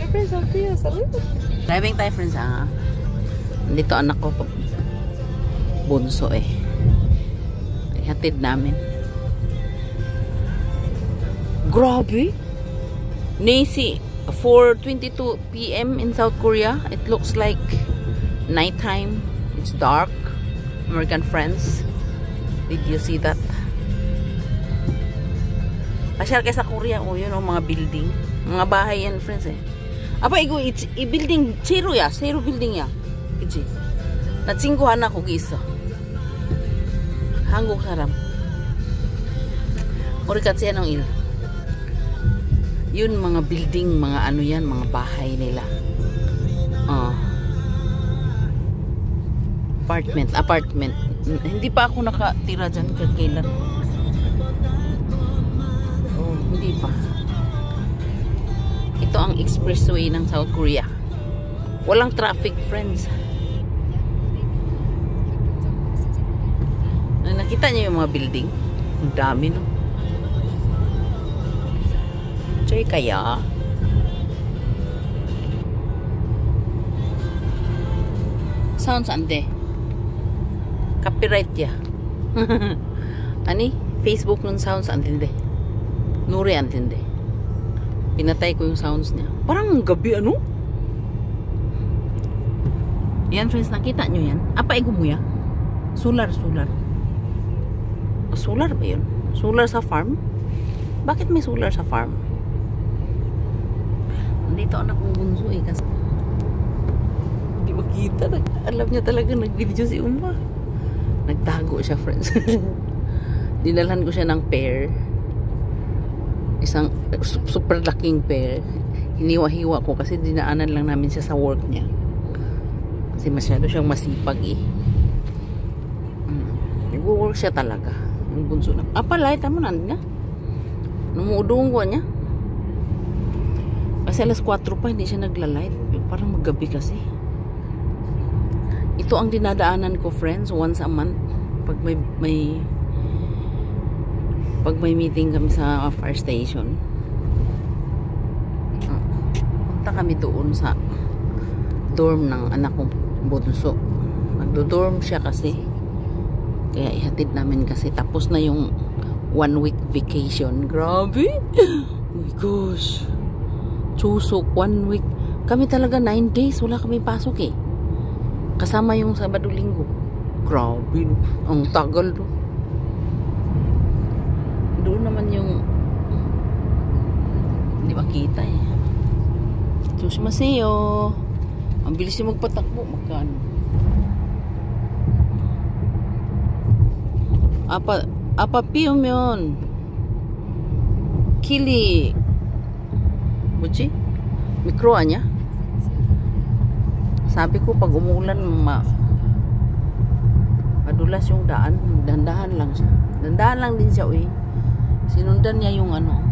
friends, okay. Driving tayo, friends, ha? Dito anak ko, bunso eh. Ihatid namin. Grabe! Nasi, 4:22 p.m. in South Korea. It looks like nighttime. It's dark. American friends. Did you see that? Pasyal kayo sa Korea, oh, yun, oh, mga building. Mga bahay yan, friends, eh. Apa, it's building, zero ya. Zero building ya. Iji. Natsingkuhan ako, gisa. Hanggok saram. Urikat siya ng il. Yun, mga building, mga ano yan, mga bahay nila. Apartment. Hindi pa ako nakatira dyan kailan. Hindi pa. Ito ang expressway ng South Korea. Walang traffic, friends. Nakita niyo yung mga building? Ang dami, no? Chay kaya. Sounds ande. Copyright ya. Ani? Facebook nun sounds antinde. Nuri antinde. Pinatay ko yung sounds niya. Parang gabi ano? Yan, friends, nakita nyo yan? Apa ego mo ya? Solar. Solar ba yun? Solar sa farm? Bakit may solar sa farm? Nandito anak kong bunso eh kasi hindi makita. Alam niya talaga nag-video si Uma. Nagtago siya, friends. Dinalhan ko siya ng pear. Isang super laking pear. Hiniwa-hiwa ko kasi dinaanan lang namin siya sa work niya. Kasi masyado siyang masipag eh. Nag-work siya talaga. Yung bunso na. Apalay, tamo na niya. Numuudong ko niya. Kasi alas 4 pa hindi siya nagla-light. Parang maggabi kasi. Ito ang dinadaanan ko, friends, once a month. Pag may meeting kami sa fire station. Punta kami doon sa dorm ng anak kong bunso. Nagdo-dorm siya kasi. Kaya ihatid namin kasi tapos na yung 1 week vacation. Grabe! Oh my gosh. Chusok, 1 week. Kami talaga 9 days. Wala kami pasok eh. Kasama yung Sabado Linggo. Grabe. Ang tagal do. Doon naman yung hindi makita eh. Susumaseyo. Ang bilis yung magpatakbo. Magkano? Apa piyom yun? Kili. Buchi? Mikroa niya? Sabi ko pag umulan madulas yung daan. Dandahan lang siya. Dandahan lang din siya, uy. Sinundan niya yung ano.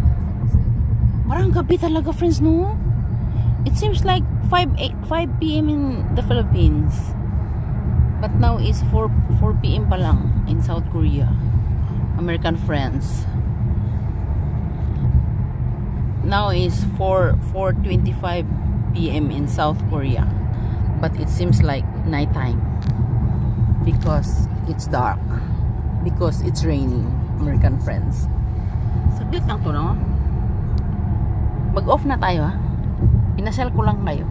Parang gabi talaga, friends, no? It seems like 5 p.m. in the Philippines. But now is 4 p.m. pa lang in South Korea. American friends. Now is 4:25 p.m. in South Korea. But it seems like nighttime. Because it's dark. Because it's raining. American friends. Saglit lang to, no? Mag-off na tayo, ha? Pinasal ko lang kayo.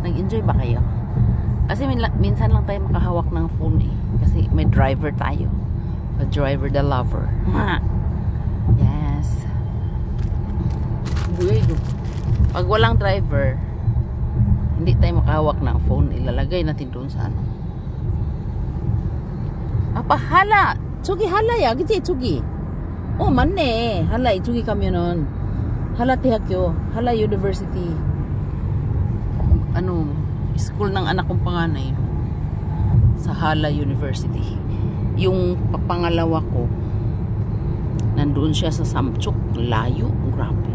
Nag-enjoy ba kayo? Kasi minsan lang tayo makahawak ng phone eh. Kasi may driver tayo. A driver the lover. Yes. Pag walang driver, hindi tayo makahawak ng phone. Ilalagay natin doon sa ano. Apa hala. Tsugi hala ya. Giti tsugi. Oh, manne. Hala tsugi kamyonon. Hala Tihakyo. Hala University. Ano, school ng anak kong panganay. Sa Hala University. Yung pangalawa ko, nandoon siya sa Samchuk. Layo. Grabe.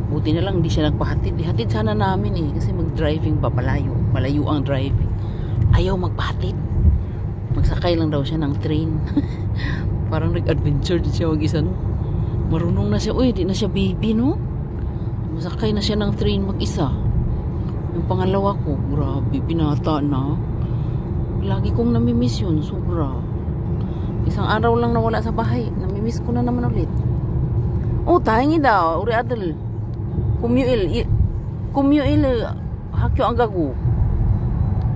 Buti na lang hindi siya nagpahatid. Ihatid sana namin eh. Kasi mag-driving pa palayo. Malayo ang driving. Ayaw magpahatid. Magsakay lang daw siya ng train. Parang nag-adventure din siya mag-isa, no? Marunong na siya. Uy, di na siya baby, no? Masakay na siya ng train mag-isa. Yung pangalawa ko, grabe, binata na. Lagi kong namimiss yun, sobra. Isang araw lang nawala sa bahay. Namimiss ko na naman ulit. Oh, tahingi daw. Uri adal. Kumyuil hakyo ang gago.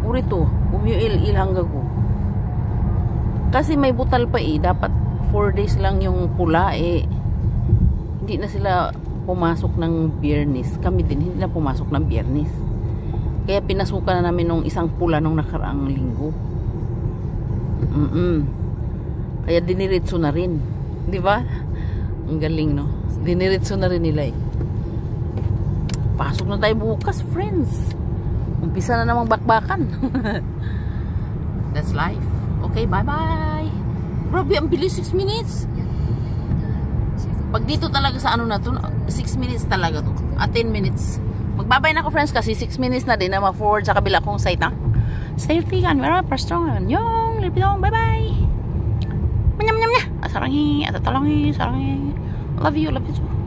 Uri to. Kumyuil ilang gago. Kasi may butal pa dapat 4 days lang yung pula Hindi na sila pumasok ng Biyernes. Kami din hindi na pumasok ng Biyernes. Kaya pinasukan na namin nung isang pula nung nakaraang linggo. Kaya diniritso na rin. Di ba? Ang galing, no? Diniritso na rin nila Pasok na tayo bukas, friends. Umpisa na namang bakbakan. That's life. Okay, bye-bye. Grabe, ang bilis, 6 minutes. Pag dito talaga sa ano na to, 6 minutes talaga to. At 10 minutes. Magbabay na ako, friends, kasi 6 minutes na din na ma-forward sa kabila kong site, ha? Safety kan, meron pa strong. Yung, lipidong, bye-bye. Manyam-nyam na. Sarangi, atatalongi, sarangi. Love you too.